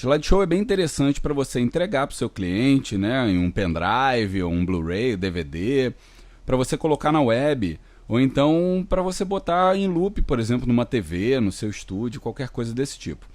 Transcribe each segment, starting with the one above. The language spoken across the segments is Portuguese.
Slideshow é bem interessante para você entregar para o seu cliente, né, em um pendrive, ou um Blu-ray, DVD, para você colocar na web, ou então para você botar em loop, por exemplo, numa TV, no seu estúdio, qualquer coisa desse tipo.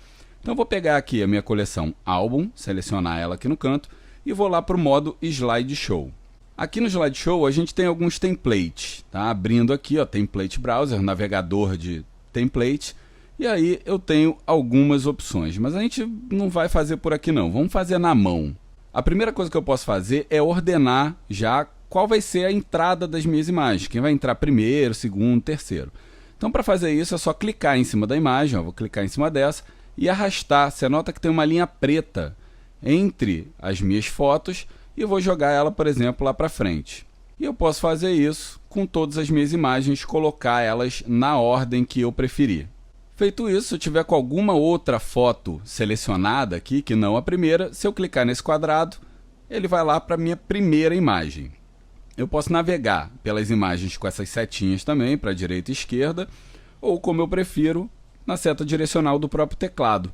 Então eu vou pegar aqui a minha coleção álbum, selecionar ela aqui no canto, e vou lá para o modo Slideshow. Aqui no Slideshow a gente tem alguns templates, tá? Abrindo aqui, ó, Template Browser, navegador de template, e aí eu tenho algumas opções, mas a gente não vai fazer por aqui não, vamos fazer na mão. A primeira coisa que eu posso fazer é ordenar já qual vai ser a entrada das minhas imagens, quem vai entrar primeiro, segundo, terceiro. Então para fazer isso é só clicar em cima da imagem, ó, vou clicar em cima dessa e arrastar. Você nota que tem uma linha preta entre as minhas fotos e eu vou jogar ela, por exemplo, lá para frente. E eu posso fazer isso com todas as minhas imagens, colocar elas na ordem que eu preferir. Feito isso, se eu tiver com alguma outra foto selecionada aqui, que não a primeira, se eu clicar nesse quadrado, ele vai lá para a minha primeira imagem. Eu posso navegar pelas imagens com essas setinhas também, para a direita e esquerda, ou como eu prefiro, na seta direcional do próprio teclado.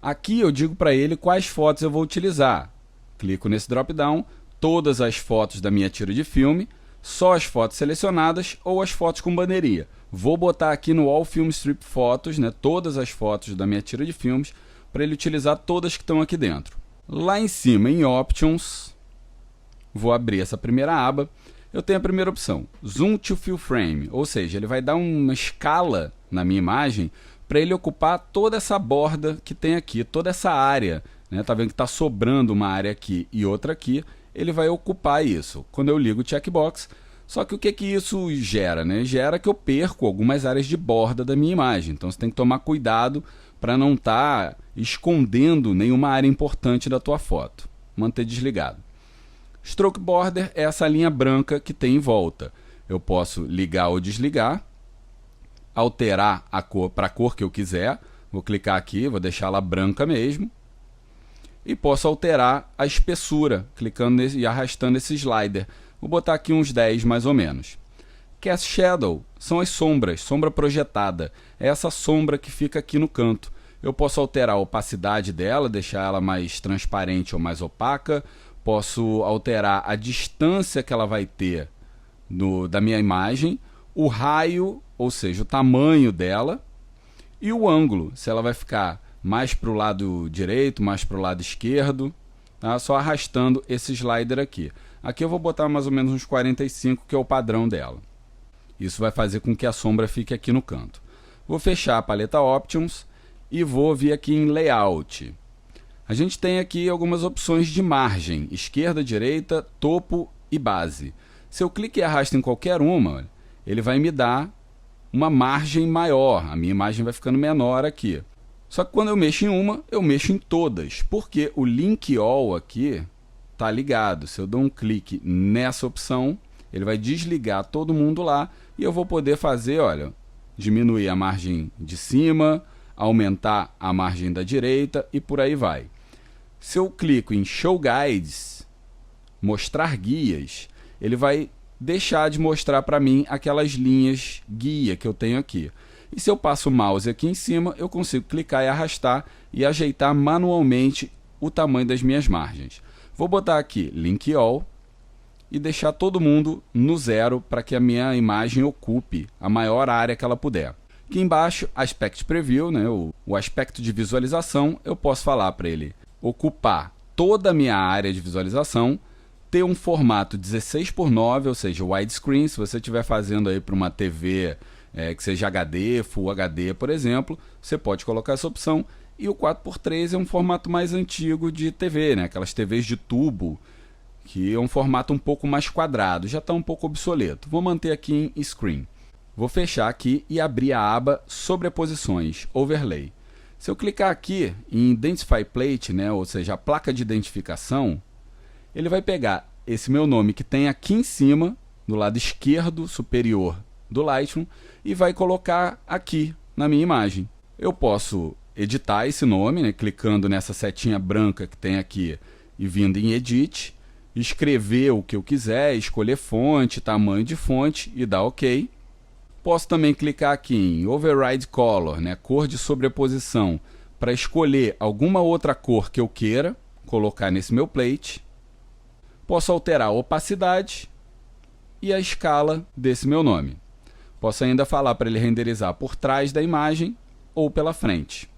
Aqui eu digo para ele quais fotos eu vou utilizar. Clico nesse drop-down, todas as fotos da minha tira de filme, só as fotos selecionadas ou as fotos com bandeirinha. Vou botar aqui no All Film Strip Photos, né, todas as fotos da minha tira de filmes, para ele utilizar todas que estão aqui dentro. Lá em cima, em Options, vou abrir essa primeira aba. Eu tenho a primeira opção, Zoom to Fill Frame, ou seja, ele vai dar uma escala na minha imagem para ele ocupar toda essa borda que tem aqui, toda essa área. Tá vendo que está sobrando uma área aqui e outra aqui, ele vai ocupar isso. Quando eu ligo o checkbox, só que o que isso gera? Gera que eu perco algumas áreas de borda da minha imagem. Então você tem que tomar cuidado para não estar escondendo nenhuma área importante da tua foto. Manter desligado. Stroke Border é essa linha branca que tem em volta. Eu posso ligar ou desligar, alterar a cor para a cor que eu quiser. Vou clicar aqui, vou deixar ela branca mesmo. E posso alterar a espessura, clicando e arrastando esse slider. Vou botar aqui uns 10 mais ou menos. Cast Shadow são as sombras, sombra projetada. É essa sombra que fica aqui no canto. Eu posso alterar a opacidade dela, deixar ela mais transparente ou mais opaca. Posso alterar a distância que ela vai ter da minha imagem, o raio, ou seja, o tamanho dela, e o ângulo, se ela vai ficar mais para o lado direito, mais para o lado esquerdo, tá? Só arrastando esse slider aqui. Aqui eu vou botar mais ou menos uns 45, que é o padrão dela. Isso vai fazer com que a sombra fique aqui no canto. Vou fechar a paleta Options e vou vir aqui em Layout. A gente tem aqui algumas opções de margem, esquerda, direita, topo e base. Se eu clico e arrasto em qualquer uma, ele vai me dar uma margem maior. A minha imagem vai ficando menor aqui. Só que quando eu mexo em uma, eu mexo em todas, porque o Link All aqui está ligado. Se eu dou um clique nessa opção, ele vai desligar todo mundo lá e eu vou poder fazer, olha, diminuir a margem de cima, aumentar a margem da direita e por aí vai. Se eu clico em Show Guides, mostrar guias, ele vai deixar de mostrar para mim aquelas linhas guia que eu tenho aqui. E se eu passo o mouse aqui em cima, eu consigo clicar e arrastar e ajeitar manualmente o tamanho das minhas margens. Vou botar aqui Link All e deixar todo mundo no 0 para que a minha imagem ocupe a maior área que ela puder. Aqui embaixo, Aspect Preview, o aspecto de visualização, eu posso falar para ele ocupar toda a minha área de visualização, ter um formato 16:9, ou seja, widescreen. Se você estiver fazendo aí para uma TV que seja HD, Full HD, por exemplo, você pode colocar essa opção. E o 4:3 é um formato mais antigo de TV, aquelas TVs de tubo, que é um formato um pouco mais quadrado, já está um pouco obsoleto. Vou manter aqui em Screen. Vou fechar aqui e abrir a aba Sobreposições, Overlay. Se eu clicar aqui em Identify Plate, ou seja, a placa de identificação, ele vai pegar esse meu nome que tem aqui em cima, do lado esquerdo superior do Lightroom, e vai colocar aqui na minha imagem. Eu posso editar esse nome, clicando nessa setinha branca que tem aqui e vindo em Edit, escrever o que eu quiser, escolher fonte, tamanho de fonte e dar OK. Posso também clicar aqui em Override Color, cor de sobreposição, para escolher alguma outra cor que eu queira colocar nesse meu plate. Posso alterar a opacidade e a escala desse meu nome. Posso ainda falar para ele renderizar por trás da imagem ou pela frente.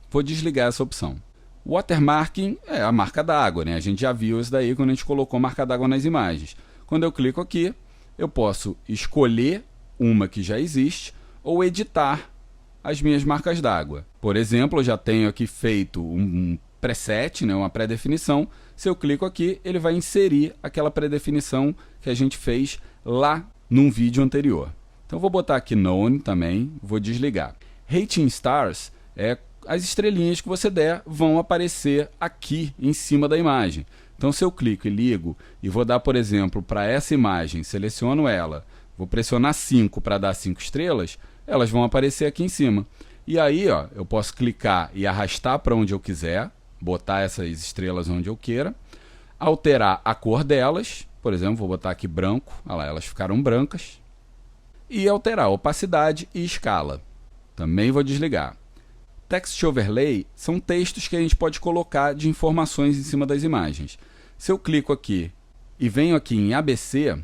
Vou desligar essa opção. Watermarking é a marca d'água, né? A gente já viu isso daí quando a gente colocou marca d'água nas imagens. Quando eu clico aqui, eu posso escolher uma que já existe ou editar as minhas marcas d'água. Por exemplo, eu já tenho aqui feito um preset, né? Uma pré-definição. Se eu clico aqui, ele vai inserir aquela pré-definição que a gente fez lá num vídeo anterior. Então, vou botar aqui None também, vou desligar. Rating Stars é as estrelinhas que você der vão aparecer aqui em cima da imagem. Então, se eu clico e ligo e vou dar, por exemplo, para essa imagem, seleciono ela, vou pressionar 5 para dar 5 estrelas, elas vão aparecer aqui em cima. E aí, ó, eu posso clicar e arrastar para onde eu quiser, botar essas estrelas onde eu queira, alterar a cor delas, por exemplo, vou botar aqui branco, olha lá, elas ficaram brancas, e alterar a opacidade e escala. Também vou desligar. Text Overlay são textos que a gente pode colocar de informações em cima das imagens. Se eu clico aqui e venho aqui em ABC,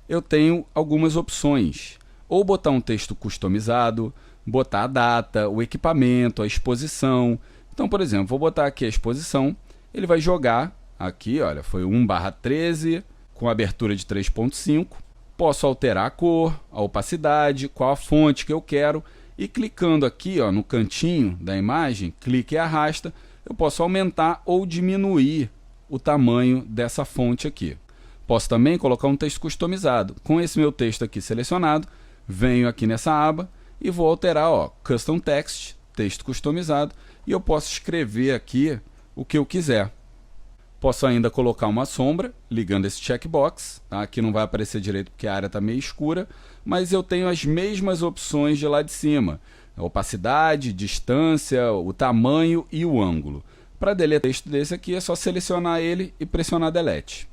eu tenho algumas opções. Ou botar um texto customizado, botar a data, o equipamento, a exposição. Então, por exemplo, vou botar aqui a exposição, ele vai jogar aqui, olha, foi 1/13, com abertura de 3.5. Posso alterar a cor, a opacidade, qual a fonte que eu quero. E clicando aqui, ó, no cantinho da imagem, clique e arrasta, eu posso aumentar ou diminuir o tamanho dessa fonte aqui. Posso também colocar um texto customizado. Com esse meu texto aqui selecionado, venho aqui nessa aba e vou alterar, ó, Custom Text, texto customizado, e eu posso escrever aqui o que eu quiser. Posso ainda colocar uma sombra, ligando esse checkbox. Tá? Aqui não vai aparecer direito porque a área está meio escura, mas eu tenho as mesmas opções de lá de cima. A opacidade, distância, o tamanho e o ângulo. Para deletar o texto desse aqui, é só selecionar ele e pressionar Delete.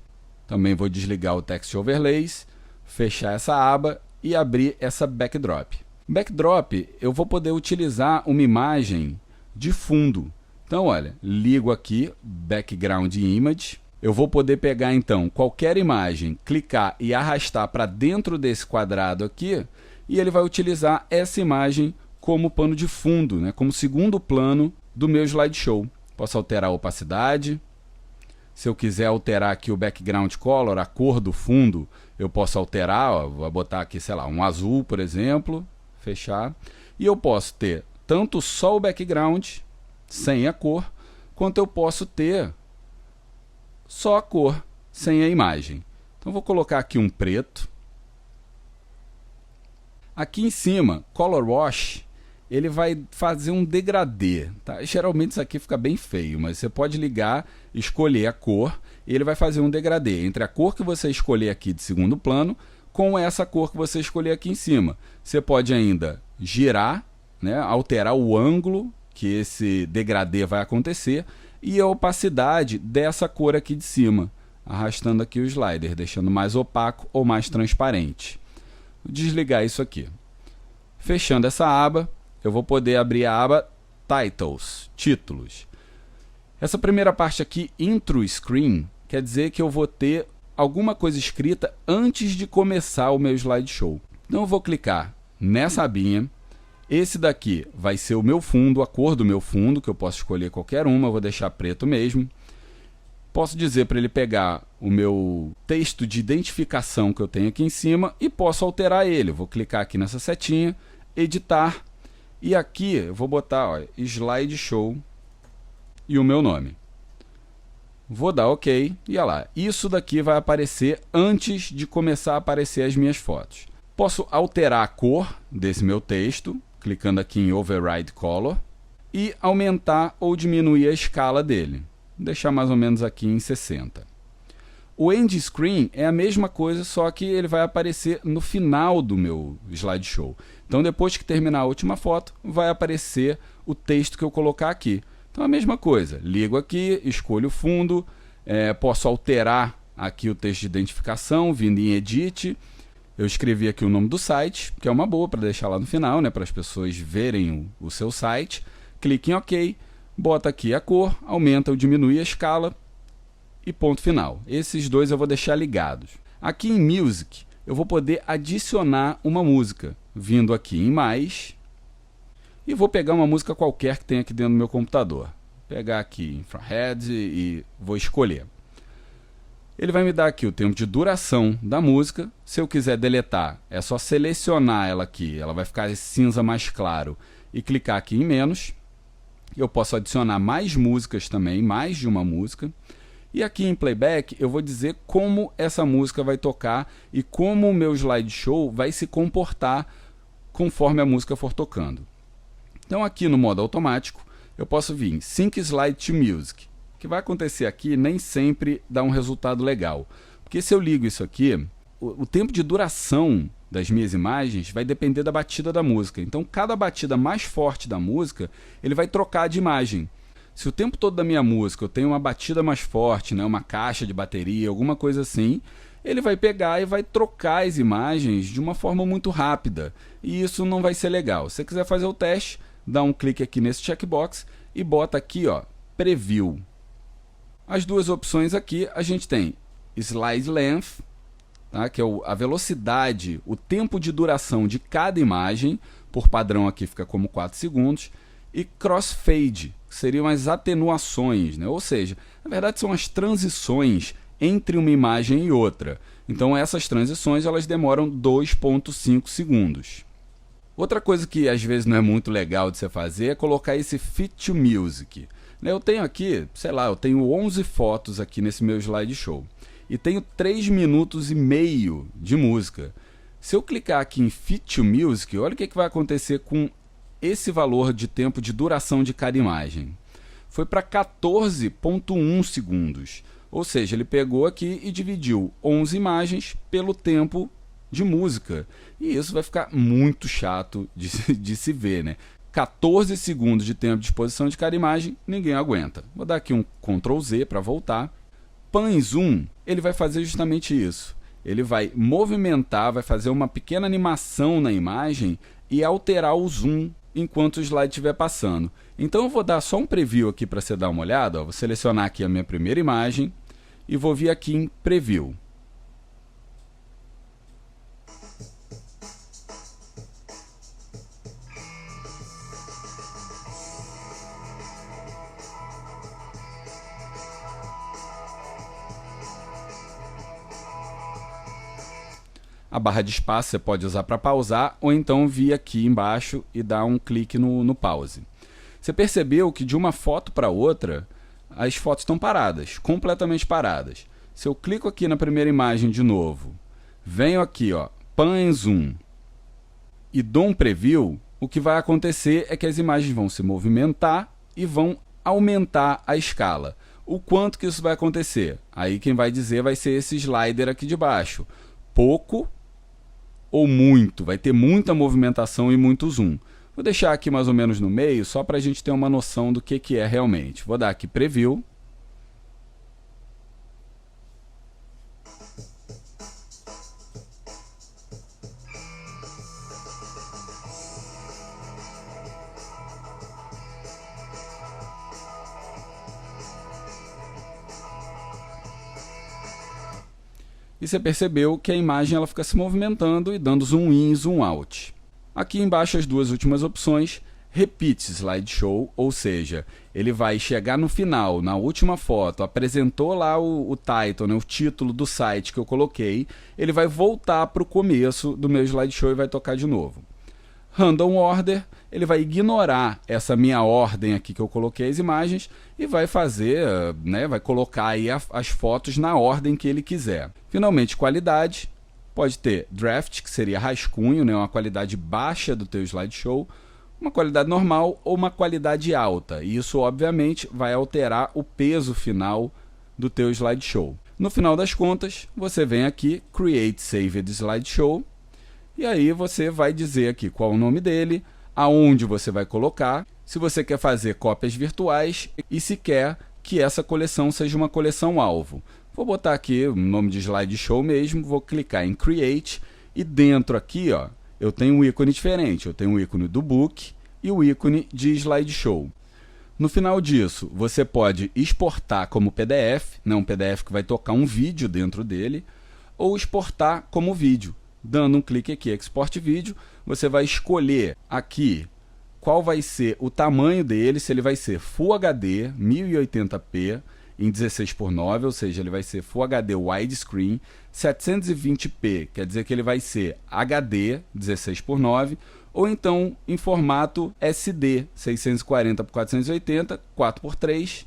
Também vou desligar o Text Overlays, fechar essa aba e abrir essa Backdrop. Backdrop, eu vou poder utilizar uma imagem de fundo. Então, olha, ligo aqui, Background Image. Eu vou poder pegar, então, qualquer imagem, clicar e arrastar para dentro desse quadrado aqui, e ele vai utilizar essa imagem como pano de fundo, né, como segundo plano do meu slideshow. Posso alterar a opacidade. Se eu quiser alterar aqui o Background Color, a cor do fundo, eu posso alterar, ó, vou botar aqui, sei lá, um azul, por exemplo, fechar. E eu posso ter tanto só o background, sem a cor, quanto eu posso ter só a cor, sem a imagem. Então, vou colocar aqui um preto. Aqui em cima, Color Wash, ele vai fazer um degradê. Tá? Geralmente isso aqui fica bem feio, mas você pode ligar, escolher a cor, e ele vai fazer um degradê entre a cor que você escolher aqui de segundo plano com essa cor que você escolher aqui em cima. Você pode ainda girar, né, alterar o ângulo que esse degradê vai acontecer e a opacidade dessa cor aqui de cima, arrastando aqui o slider, deixando mais opaco ou mais transparente. Vou desligar isso aqui. Fechando essa aba, eu vou poder abrir a aba Titles, títulos. Essa primeira parte aqui, Intro Screen, quer dizer que eu vou ter alguma coisa escrita antes de começar o meu slideshow. Então eu vou clicar nessa abinha. Esse daqui vai ser o meu fundo, a cor do meu fundo, que eu posso escolher qualquer uma, eu vou deixar preto mesmo. Posso dizer para ele pegar o meu texto de identificação que eu tenho aqui em cima e posso alterar ele. Eu vou clicar aqui nessa setinha, editar, e aqui eu vou botar, ó, slideshow e o meu nome. Vou dar OK e olha lá, isso daqui vai aparecer antes de começar a aparecer as minhas fotos. Posso alterar a cor desse meu texto, clicando aqui em Override Color, e aumentar ou diminuir a escala dele. Vou deixar mais ou menos aqui em 60. O End Screen é a mesma coisa, só que ele vai aparecer no final do meu slideshow. Então, depois que terminar a última foto, vai aparecer o texto que eu colocar aqui. Então, a mesma coisa. Ligo aqui, escolho o fundo, posso alterar aqui o texto de identificação, vindo em Edit. Eu escrevi aqui o nome do site, que é uma boa para deixar lá no final, né, para as pessoas verem o seu site. clica em OK, bota aqui a cor, aumenta ou diminui a escala e ponto final. Esses dois eu vou deixar ligados. Aqui em Music, eu vou poder adicionar uma música, vindo aqui em Mais, e vou pegar uma música qualquer que tenha aqui dentro do meu computador. Vou pegar aqui Infrared e vou escolher. Ele vai me dar aqui o tempo de duração da música. Se eu quiser deletar, é só selecionar ela aqui, ela vai ficar esse cinza mais claro, e clicar aqui em menos. Eu posso adicionar mais músicas também, mais de uma música. E aqui em Playback eu vou dizer como essa música vai tocar e como o meu slideshow vai se comportar conforme a música for tocando. Então aqui no modo automático eu posso vir Sync Slide to Music. O que vai acontecer aqui nem sempre dá um resultado legal. Porque se eu ligo isso aqui, o tempo de duração das minhas imagens vai depender da batida da música. Então cada batida mais forte da música, ele vai trocar de imagem. Se o tempo todo da minha música eu tenho uma batida mais forte, né, uma caixa de bateria, alguma coisa assim, ele vai pegar e vai trocar as imagens de uma forma muito rápida. E isso não vai ser legal. Se você quiser fazer o teste, dá um clique aqui nesse checkbox e bota aqui, ó, Preview. As duas opções aqui, a gente tem Slide Length, tá, que é a velocidade, o tempo de duração de cada imagem, por padrão aqui fica como 4 segundos, e Crossfade, que seriam as atenuações, né? Ou seja, na verdade são as transições entre uma imagem e outra. Então essas transições elas demoram 2,5 segundos. Outra coisa que às vezes não é muito legal de você fazer é colocar esse Fit to Music. Eu tenho aqui, sei lá, eu tenho 11 fotos aqui nesse meu slideshow e tenho 3 minutos e meio de música. Se eu clicar aqui em Fit to Music, olha o que vai acontecer com esse valor de tempo de duração de cada imagem. Foi para 14,1 segundos. Ou seja, ele pegou aqui e dividiu 11 imagens pelo tempo de música. E isso vai ficar muito chato de se ver, né? 14 segundos de tempo de exposição de cada imagem, ninguém aguenta. Vou dar aqui um Ctrl Z para voltar. Pan e Zoom, ele vai fazer justamente isso. Ele vai movimentar, vai fazer uma pequena animação na imagem e alterar o zoom enquanto o slide estiver passando. Então eu vou dar só um preview aqui para você dar uma olhada. Ó. Vou selecionar aqui a minha primeira imagem e vou vir aqui em Preview. A barra de espaço você pode usar para pausar ou então vir aqui embaixo e dar um clique no pause. Você percebeu que de uma foto para outra, as fotos estão paradas, completamente paradas. Se eu clico aqui na primeira imagem de novo, venho aqui, ó, Pan and Zoom e dou um preview, o que vai acontecer é que as imagens vão se movimentar e vão aumentar a escala. O quanto que isso vai acontecer? Aí quem vai dizer vai ser esse slider aqui de baixo. Pouco ou muito, vai ter muita movimentação e muito zoom. Vou deixar aqui mais ou menos no meio, só para a gente ter uma noção do que é realmente. Vou dar aqui Preview. E você percebeu que a imagem ela fica se movimentando e dando zoom in e zoom out. Aqui embaixo as duas últimas opções, Repeat Slideshow, ou seja, ele vai chegar no final, na última foto, apresentou lá o title, né, o título do site que eu coloquei, ele vai voltar para o começo do meu slideshow e vai tocar de novo. Random Order, ele vai ignorar essa minha ordem aqui que eu coloquei as imagens e vai fazer, né, vai colocar aí as fotos na ordem que ele quiser. Finalmente, qualidade, pode ter Draft, que seria rascunho, né, uma qualidade baixa do teu slideshow, uma qualidade normal ou uma qualidade alta. E isso, obviamente, vai alterar o peso final do teu slideshow. No final das contas, você vem aqui, Create Saved Slideshow, e aí você vai dizer aqui qual o nome dele, aonde você vai colocar, se você quer fazer cópias virtuais e se quer que essa coleção seja uma coleção alvo. Vou botar aqui o nome de slideshow mesmo, vou clicar em Create e dentro aqui, ó, eu tenho um ícone diferente. Eu tenho o ícone do book, e o ícone de slideshow. No final disso, você pode exportar como PDF, né, um PDF que vai tocar um vídeo dentro dele, ou exportar como vídeo. Dando um clique aqui, Export Vídeo, você vai escolher aqui qual vai ser o tamanho dele, se ele vai ser Full HD 1080p em 16:9, ou seja, ele vai ser Full HD widescreen, 720p, quer dizer que ele vai ser HD 16:9, ou então em formato SD 640x480, 4x3,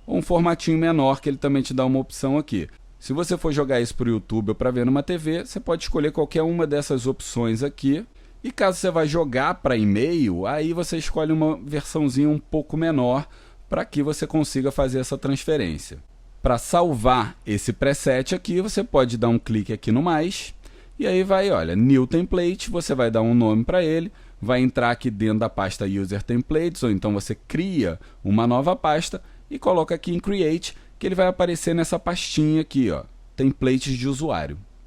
ou um formatinho menor que ele também te dá uma opção aqui. Se você for jogar isso para o YouTube ou para ver numa TV, você pode escolher qualquer uma dessas opções aqui. E caso você vá jogar para e-mail, aí você escolhe uma versãozinha um pouco menor para que você consiga fazer essa transferência. Para salvar esse preset aqui, você pode dar um clique aqui no mais, e aí vai, olha, New Template, você vai dar um nome para ele, vai entrar aqui dentro da pasta User Templates, ou então você cria uma nova pasta e coloca aqui em Create, que ele vai aparecer nessa pastinha aqui, ó, templates de usuário.